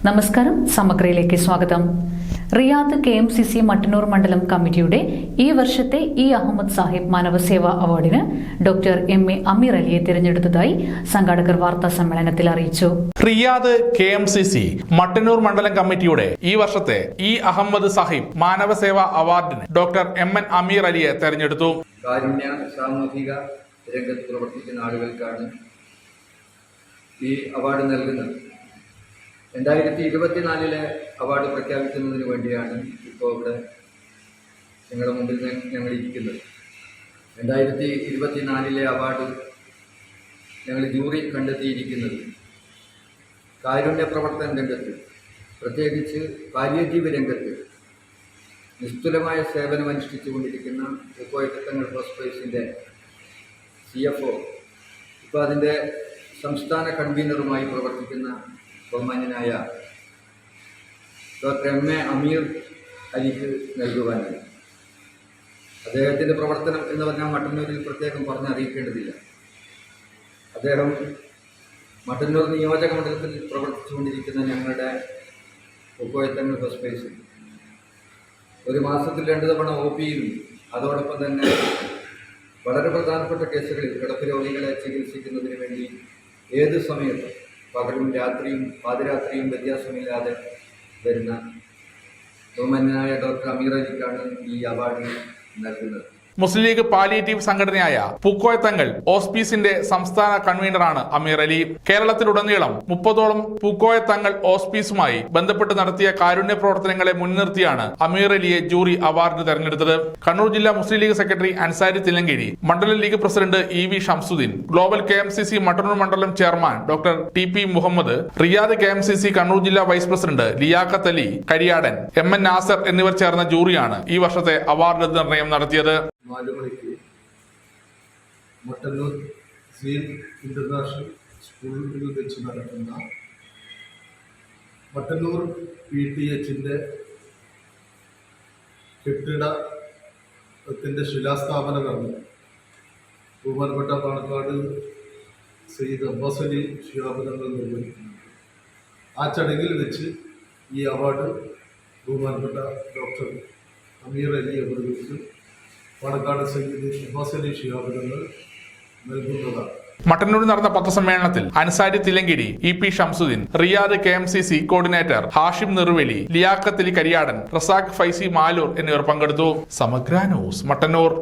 നമസ്കാരം, സമഗ്രയിലേക്ക് സ്വാഗതം. Riyadh KMCC Mattannur മണ്ഡലം കമ്മിറ്റിയുടെ ഈ വർഷത്തെ അഹമ്മദ് സാഹിബ് മാനവസേവാ അവാർഡിന് ഡോക്ടർ MA അമീർ അലിയെ തിരഞ്ഞെടുത്തതായി സംഘാടകർ വാർത്താ സമ്മേളനത്തിൽ അറിയിച്ചു. റിയാദ് KMCC മട്ടന്നൂർ മണ്ഡലം കമ്മിറ്റിയുടെ ഈ വർഷത്തെ അഹമ്മദ് സാഹിബ് മാനവസേവാ അവാർഡിന് ഡോക്ടർ MN അമീർ അലിയെ തെരഞ്ഞെടുത്തു. കാരുണ്യ സാമൂഹിക രംഗത്ത് പ്രവർത്തിക്കുന്ന ആളുകൾക്കാണ് ഈ അവാർഡ് നൽകുന്നത്. 2024 അവാർഡ് പ്രഖ്യാപിക്കുന്നതിന് വേണ്ടിയാണ് ഇപ്പോൾ ഇവിടെ ഞങ്ങളുടെ മുമ്പിൽ ഞങ്ങൾ ഇരിക്കുന്നത്. 2024 അവാർഡ് ഞങ്ങൾ ജൂറി കണ്ടെത്തിയിരിക്കുന്നത് കാരുണ്യ പ്രവർത്തന രംഗത്ത്, പ്രത്യേകിച്ച് പാലിയേറ്റീവ് രംഗത്ത് നിസ്തുലമായ സേവനമനുഷ്ഠിച്ചുകൊണ്ടിരിക്കുന്ന പൂക്കോയത്തങ്ങൾ ഹോസ്പിറ്റൽസിൻ്റെ CFO, ഇപ്പോൾ അതിൻ്റെ സംസ്ഥാന കൺവീനറുമായി പ്രവർത്തിക്കുന്ന ബഹുമാന്യനായ ഡോക്ടർ MA അമീർ അലിക്ക് നൽകുവാനാണ്. അദ്ദേഹത്തിൻ്റെ പ്രവർത്തനം എന്ന് പറഞ്ഞാൽ മട്ടന്നൂരിൽ പ്രത്യേകം പറഞ്ഞറിയിക്കേണ്ടതില്ല. അദ്ദേഹം മട്ടന്നൂർ നിയോജക മണ്ഡലത്തിൽ പ്രവർത്തിച്ചുകൊണ്ടിരിക്കുന്ന ഞങ്ങളുടെ പൂക്കോയത്തങ്ങൾ ഹോസ്പിറ്റൽസിൽ ഒരു മാസത്തിൽ 2 തവണ OP-യിലും അതോടൊപ്പം തന്നെ വളരെ പ്രധാനപ്പെട്ട കേസുകളിൽ കിടപ്പ് രോഗികളെ ചികിത്സിക്കുന്നതിന് വേണ്ടി ഏത് സമയത്തും പകലും രാത്രിയും പാതിരാത്രിയും വ്യത്യാസമില്ലാതെ വരുന്ന ബഹുമാന്യനായ ഡോക്ടർ അമീർ അലിക്കാണ് ഈ അവാർഡ് നൽകുന്നത്. മുസ്ലിം ലീഗ് പാലിയേറ്റീവ് സംഘടനയായ പൂക്കോയത്തങ്ങൾ ഓസ്പീസിന്റെ സംസ്ഥാന കൺവീനറാണ് അമീർ അലി. കേരളത്തിലുടനീളം 30ഓളം പൂക്കോയത്തങ്ങൾ ഓസ്പീസുമായി ബന്ധപ്പെട്ട് നടത്തിയ കാരുണ്യ പ്രവർത്തനങ്ങളെ മുൻനിർത്തിയാണ് അമീർ അലിയെ ജൂറി അവാർഡിന് തെരഞ്ഞെടുത്തത്. കണ്ണൂർ ജില്ലാ മുസ്ലിം ലീഗ് സെക്രട്ടറി അൻസാരി തില്ലങ്കേരി, മണ്ഡലം League president EV Shamsuddin, global KMCC Mattannur മണ്ഡലം chairman doctor TP Muhammad, Riyadh KMCC Kannur ജില്ലാ vice president Liaquat Ali Kariyadan, MN Nasar എന്നിവർ ചേർന്ന ജൂറിയാണ് ഈ വർഷത്തെ അവാർഡ് നിർണയം നടത്തിയത്. 4 മണിക്ക് മട്ടന്നൂർ സീൻ ഇന്റർനാഷണൽ സ്കൂളിൽ വെച്ച് നടക്കുന്ന മട്ടന്നൂർ PTHന്റെ കെട്ടിടത്തിന്റെ ശിലാസ്ഥാപന കർമ്മം ബഹുമാനപ്പെട്ട പാണക്കാട് സയ്യിദ് അബ്ബാസ് അലി ശിഹാബ് തങ്ങൾ നിർവഹിക്കുന്നുണ്ട്. ആ ചടങ്ങിൽ വെച്ച് ഈ അവാർഡ് ബഹുമാനപ്പെട്ട ഡോക്ടർ അമീർ അലി അവർക്ക് പാണക്കാട് സയ്യിദ് അബ്ബാസ് അലി ശിഹാബ് തങ്ങൾ നൽകുന്നതാണ്. മട്ടന്നൂരിൽ നടന്ന പത്രസമ്മേളനത്തിൽ Ansari Thillankeri, EP Shamsuddin, Riyadh KMCC coordinator Hashim Neruveli, Liaquat Ali Kariyadan, Razak Faizi Maloor എന്നിവർ പങ്കെടുത്തു. സമഗ്ര ന്യൂസ്, മട്ടന്നൂർ.